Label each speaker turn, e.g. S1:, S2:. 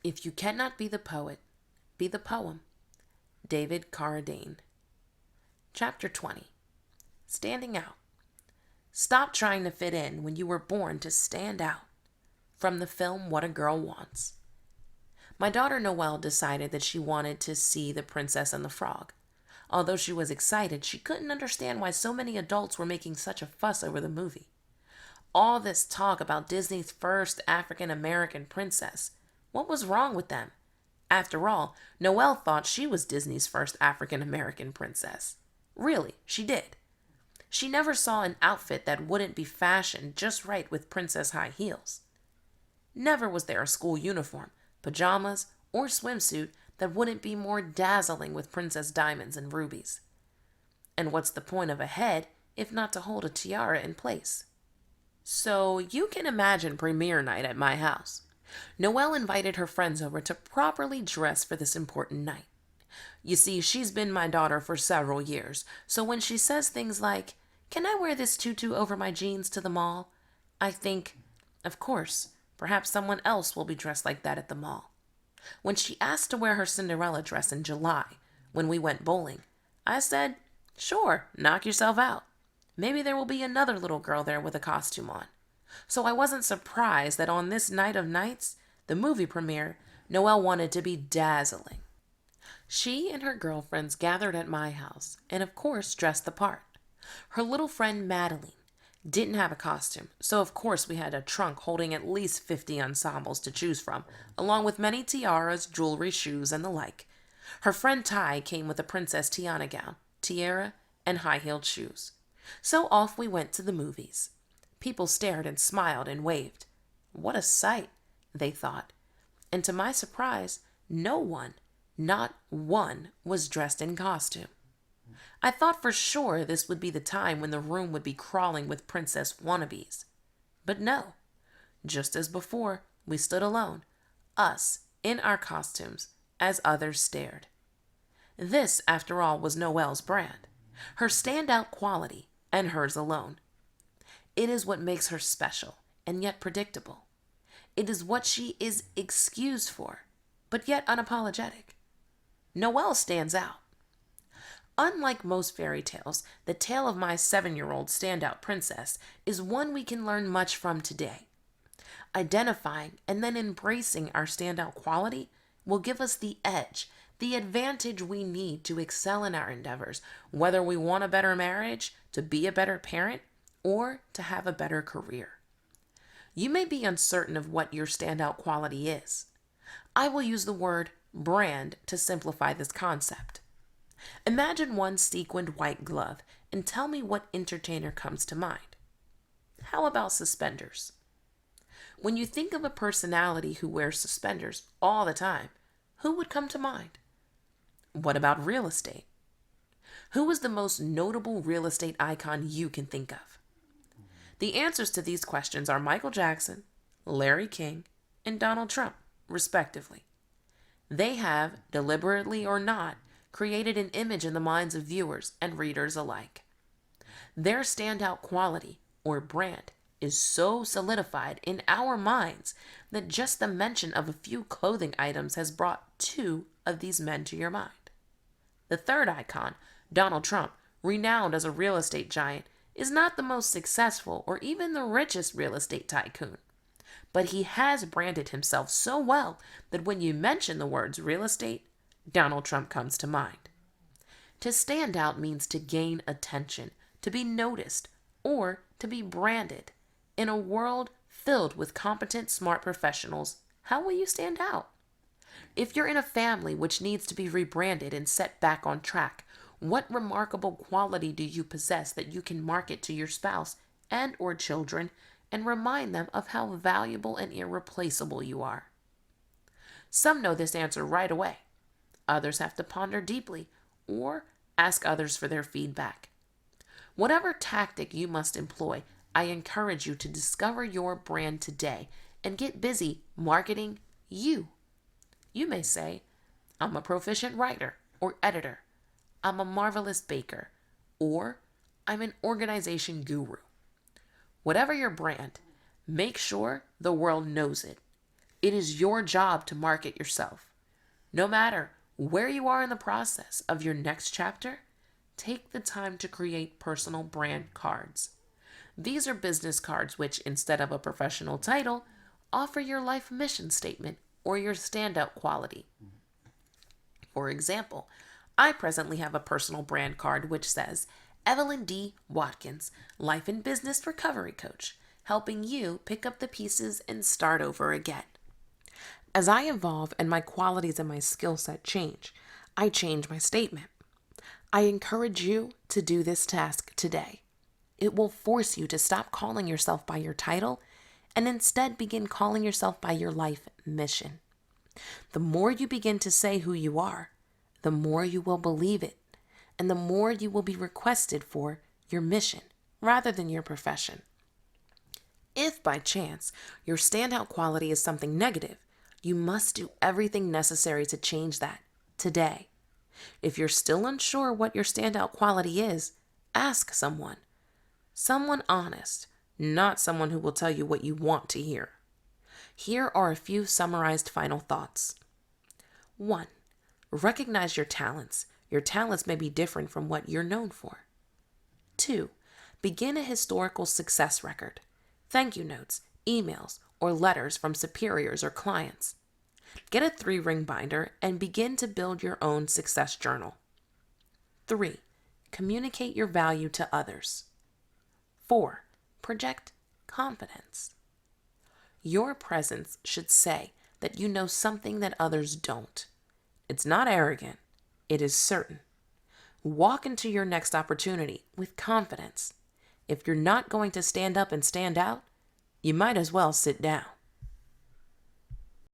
S1: If you cannot be the poet, be the poem. David Carradine. Chapter 20. Standing out. Stop trying to fit in when you were born to stand out. From the film What a Girl Wants. My daughter Noelle decided that she wanted to see The Princess and the Frog. Although she was excited, she couldn't understand why so many adults were making such a fuss over the movie. All this talk about Disney's first African American princess. What was wrong with them? After all, Noelle thought she was Disney's first African American princess. Really, she did. She never saw an outfit that wouldn't be fashioned just right with princess high heels. Never was there a school uniform, pajamas, or swimsuit that wouldn't be more dazzling with princess diamonds and rubies. And what's the point of a head if not to hold a tiara in place? So you can imagine premiere night at my house. Noelle invited her friends over to properly dress for this important night. You see, she's been my daughter for several years, so when she says things like, "Can I wear this tutu over my jeans to the mall?" I think, of course, perhaps someone else will be dressed like that at the mall. When she asked to wear her Cinderella dress in July, when we went bowling, I said, "Sure, knock yourself out. Maybe there will be another little girl there with a costume on." So I wasn't surprised that on this night of nights, the movie premiere, Noelle wanted to be dazzling. She and her girlfriends gathered at my house and of course dressed the part. Her little friend Madeline didn't have a costume, so of course we had a trunk holding at least 50 ensembles to choose from, along with many tiaras, jewelry, shoes, and the like. Her friend Ty came with a Princess Tiana gown, tiara, and high-heeled shoes. So off we went to the movies. People stared and smiled and waved. What a sight, they thought. And to my surprise, no one, not one, was dressed in costume. I thought for sure this would be the time when the room would be crawling with princess wannabes. But no. Just as before, we stood alone, us, in our costumes, as others stared. This, after all, was Noelle's brand, her standout quality, and hers alone. It is what makes her special, and yet predictable. It is what she is excused for, but yet unapologetic. Noelle stands out. Unlike most fairy tales, the tale of my 7-year-old standout princess is one we can learn much from today. Identifying and then embracing our standout quality will give us the edge, the advantage we need to excel in our endeavors, whether we want a better marriage, to be a better parent, or to have a better career. You may be uncertain of what your standout quality is. I will use the word brand to simplify this concept. Imagine one sequined white glove and tell me what entertainer comes to mind. How about suspenders? When you think of a personality who wears suspenders all the time, who would come to mind? What about real estate? Who is the most notable real estate icon you can think of? The answers to these questions are Michael Jackson, Larry King, and Donald Trump, respectively. They have, deliberately or not, created an image in the minds of viewers and readers alike. Their standout quality, or brand, is so solidified in our minds that just the mention of a few clothing items has brought 2 of these men to your mind. The third icon, Donald Trump, renowned as a real estate giant, is not the most successful or even the richest real estate tycoon. But he has branded himself so well that when you mention the words real estate, Donald Trump comes to mind. To stand out means to gain attention, to be noticed, or to be branded. In a world filled with competent, smart professionals, how will you stand out? If you're in a family which needs to be rebranded and set back on track, what remarkable quality do you possess that you can market to your spouse and or children and remind them of how valuable and irreplaceable you are? Some know this answer right away. Others have to ponder deeply or ask others for their feedback. Whatever tactic you must employ, I encourage you to discover your brand today and get busy marketing you. You may say, "I'm a proficient writer or editor. I'm a marvelous baker," or "I'm an organization guru." Whatever your brand, make sure the world knows it. It is your job to market yourself. No matter where you are in the process of your next chapter, take the time to create personal brand cards. These are business cards which, instead of a professional title, offer your life mission statement or your standout quality. For example, I presently have a personal brand card which says, Evelyn D. Watkins, Life and Business Recovery Coach, helping you pick up the pieces and start over again. As I evolve and my qualities and my skill set change, I change my statement. I encourage you to do this task today. It will force you to stop calling yourself by your title and instead begin calling yourself by your life mission. The more you begin to say who you are, the more you will believe it, and the more you will be requested for your mission rather than your profession. If by chance your standout quality is something negative, you must do everything necessary to change that today. If you're still unsure what your standout quality is, ask someone. Someone honest, not someone who will tell you what you want to hear. Here are a few summarized final thoughts. 1. Recognize your talents. Your talents may be different from what you're known for. 2. Begin a historical success record. Thank you notes, emails, or letters from superiors or clients. Get a 3-ring binder and begin to build your own success journal. 3. Communicate your value to others. 4. Project confidence. Your presence should say that you know something that others don't. It's not arrogant. It is certain. Walk into your next opportunity with confidence. If you're not going to stand up and stand out, you might as well sit down.